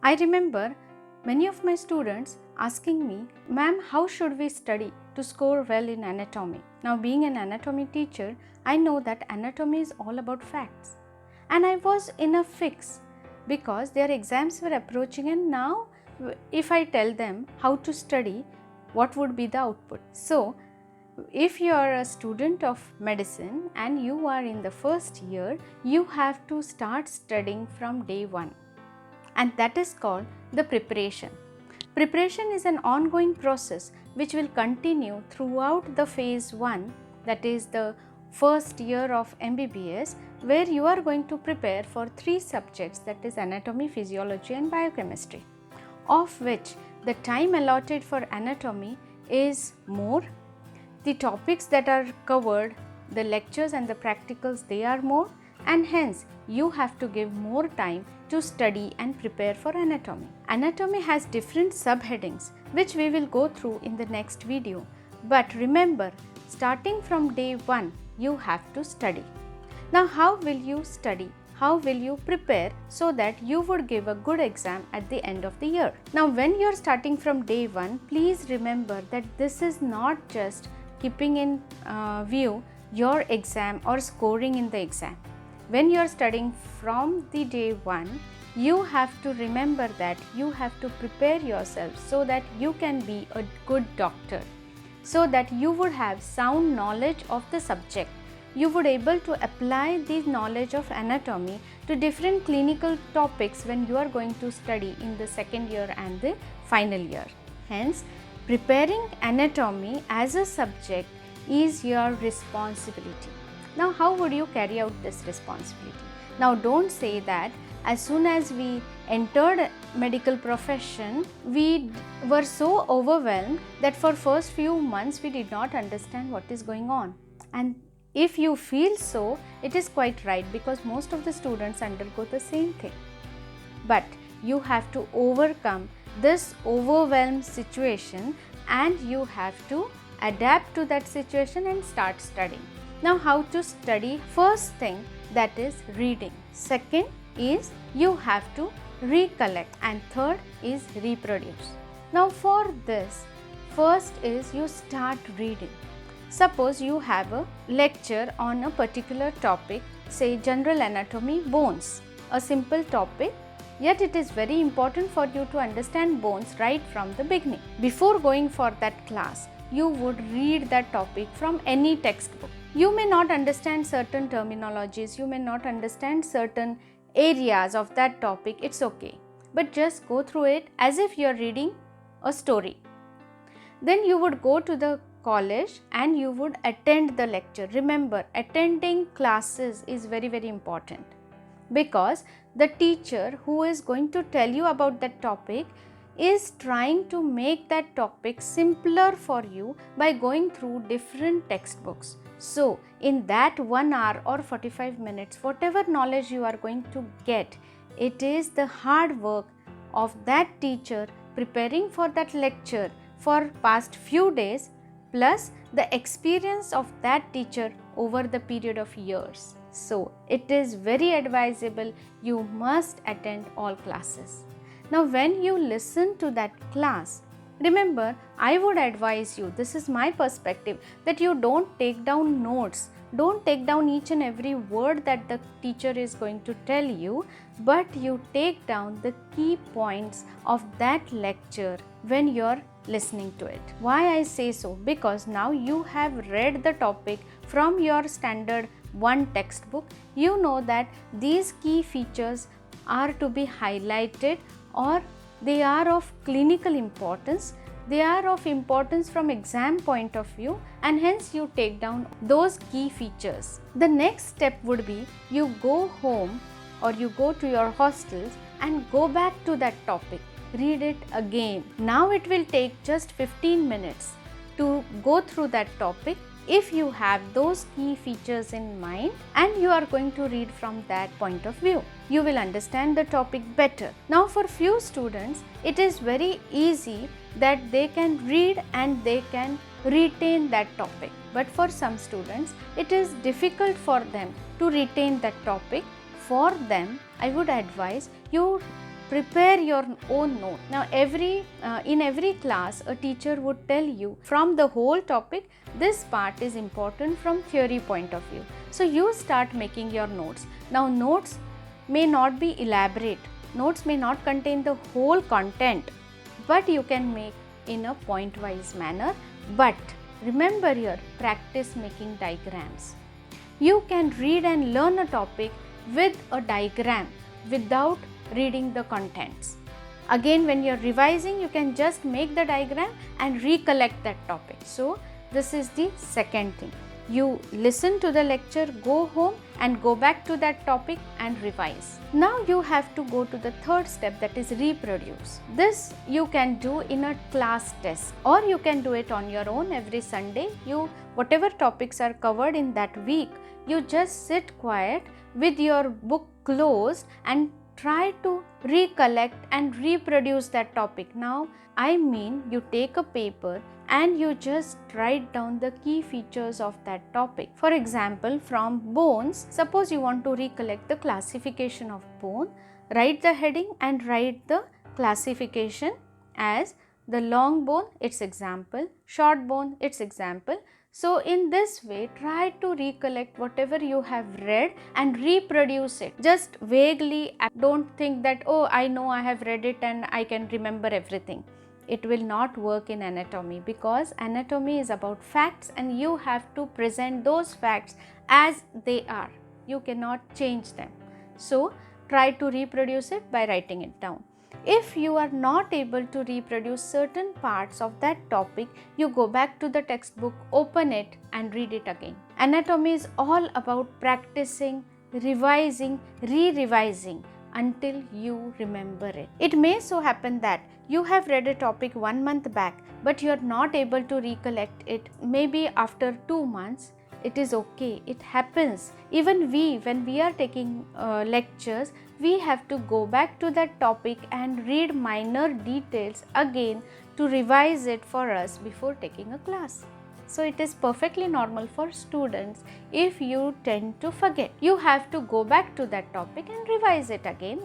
I remember many of my students asking me, "Ma'am, how should we study to score well in anatomy?" Now, being an anatomy teacher, I know that anatomy is all about facts. And I was in a fix because their exams were approaching, and now if I tell them how to study, what would be the output? So, if you are a student of medicine and you are in the first year, you have to start studying from day one, and that is called the preparation. Preparation is an ongoing process which will continue throughout the phase 1, that is the first year of MBBS, where you are going to prepare for 3 subjects, that is anatomy, physiology and biochemistry, of which the time allotted for anatomy is more. The topics that are covered, the lectures and the practicals, they are more, and hence you have to give more time to study and prepare for anatomy. Anatomy has different subheadings which we will go through in the next video. But remember, starting from day 1, you have to study. Now, how will you study? How will you prepare so that you would give a good exam at the end of the year? Now, when you are starting from day 1, please remember that this is not just keeping in view your exam or scoring in the exam. When you are studying from the day 1, you have to remember that you have to prepare yourself so that you can be a good doctor, so that you would have sound knowledge of the subject. You would able to apply the knowledge of anatomy to different clinical topics when you are going to study in the second year and the final year. Hence, preparing anatomy as a subject is your responsibility. Now, how would you carry out this responsibility? Now, don't say that as soon as we entered medical profession, we were so overwhelmed that for first few months we did not understand what is going on. And if you feel so, it is quite right, because most of the students undergo the same thing. But you have to overcome this overwhelmed situation and you have to adapt to that situation and start studying. Now, how to study? First thing, that is reading. Second is you have to recollect, and third is reproduce. Now, for this, first is you start reading. Suppose you have a lecture on a particular topic, say general anatomy, bones, a simple topic, yet it is very important for you to understand bones right from the beginning. Before going for that class, you would read that topic from any textbook. You may not understand certain terminologies, you may not understand certain areas of that topic, it's okay. But just go through it as if you are reading a story. Then you would go to the college and you would attend the lecture. Remember, attending classes is very, very important, because the teacher who is going to tell you about that topic is trying to make that topic simpler for you by going through different textbooks. So, in that 1 hour or 45 minutes, whatever knowledge you are going to get, it is the hard work of that teacher preparing for that lecture for past few days, plus the experience of that teacher over the period of years. So, it is very advisable you must attend all classes. Now, when you listen to that class, remember, I would advise you, this is my perspective, that you don't take down notes, don't take down each and every word that the teacher is going to tell you, but you take down the key points of that lecture when you are listening to it. Why I say so? Because now you have read the topic from your standard 1 textbook. You know that these key features are to be highlighted, or they are of clinical importance, they are of importance from exam point of view, and hence you take down those key features. The next step would be you go home or you go to your hostels and go back to that topic, read it again. Now it will take just 15 minutes to go through that topic if you have those key features in mind and you are going to read from that point of view. You will understand the topic better. Now, for few students, it is very easy that they can read and they can retain that topic. But for some students, it is difficult for them to retain that topic. For them, I would advise you prepare your own note. Now in every class a teacher would tell you from the whole topic, this part is important from theory point of view. So you start making your notes. Now notes may not be elaborate, notes may not contain the whole content, but you can make in a point wise manner. But remember here, practice making diagrams. You can read and learn a topic with a diagram without reading the contents. Again, when you're revising, you can just make the diagram and recollect that topic. So this is the second thing. You listen to the lecture, go home and go back to that topic and revise. Now you have to go to the third step, that is reproduce. This you can do in a class test, or you can do it on your own every Sunday. Whatever topics are covered in that week, you just sit quiet with your book closed and try to recollect and reproduce that topic. Now I mean, you take a paper and you just write down the key features of that topic. For example, from bones, suppose you want to recollect the classification of bone, write the heading and write the classification as the long bone, its example, short bone, its example. So in this way, try to recollect whatever you have read and reproduce it. Just vaguely, don't think that, oh, I know I have read it and I can remember everything. It will not work in anatomy, because anatomy is about facts and you have to present those facts as they are. You cannot change them. So try to reproduce it by writing it down. If you are not able to reproduce certain parts of that topic, you go back to the textbook, open it and read it again. Anatomy is all about practicing, revising, re-revising until you remember it. It may so happen that you have read a topic 1 month back, but you are not able to recollect it maybe after 2 months. It is okay, it happens. Even when we are taking lectures, we have to go back to that topic and read minor details again to revise it for us before taking a class. So it is perfectly normal for students if you tend to forget. You have to go back to that topic and revise it again.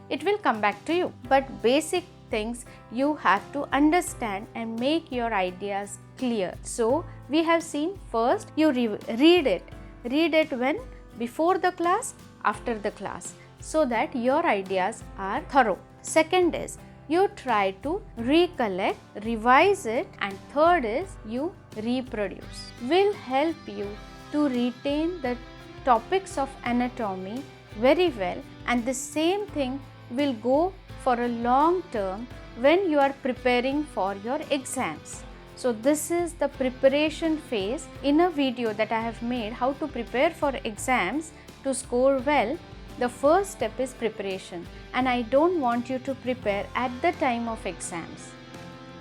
It will come back to you. But basic things you have to understand and make your ideas clear. So we have seen, first you read it. Read it when? Before the class, after the class, so that your ideas are thorough. Second is you try to recollect, revise it, and third is you reproduce. Will help you to retain the topics of anatomy very well, and the same thing will go for a long term when you are preparing for your exams. So this is the preparation phase in a video that I have made, how to prepare for exams to score well. The first step is preparation, and I don't want you to prepare at the time of exams,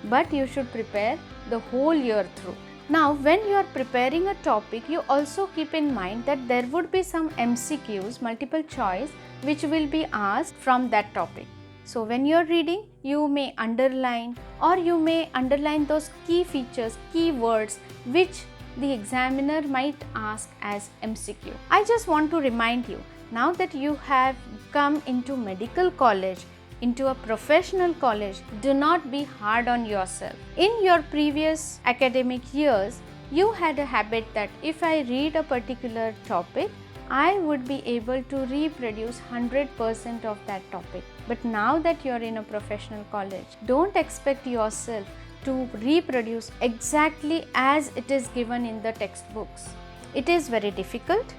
but you should prepare the whole year through. Now when you are preparing a topic, you also keep in mind that there would be some MCQs, multiple choice, which will be asked from that topic. So when you are reading, you may underline, or you may underline those key features, key words which the examiner might ask as MCQ. I just want to remind you, now that you have come into medical college, into a professional college, do not be hard on yourself. In your previous academic years, you had a habit that if I read a particular topic, I would be able to reproduce 100% of that topic. But now that you are in a professional college, don't expect yourself to reproduce exactly as it is given in the textbooks. It is very difficult,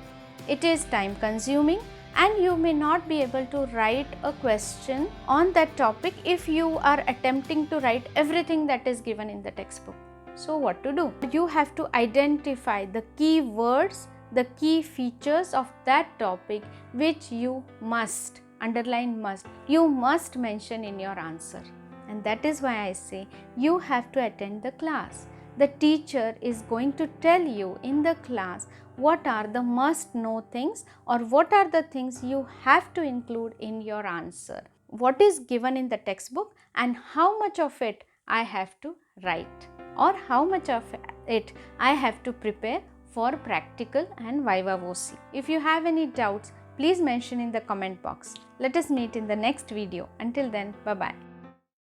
it is time consuming, and you may not be able to write a question on that topic if you are attempting to write everything that is given in the textbook. So what to do? You have to identify the key words, the key features of that topic which you must, underline must, you must mention in your answer. And that is why I say you have to attend the class. The teacher is going to tell you in the class what are the must know things, or what are the things you have to include in your answer. What is given in the textbook and how much of it I have to write, or how much of it I have to prepare for practical and viva voce. If you have any doubts, please mention in the comment box. Let us meet in the next video. Until then, bye bye.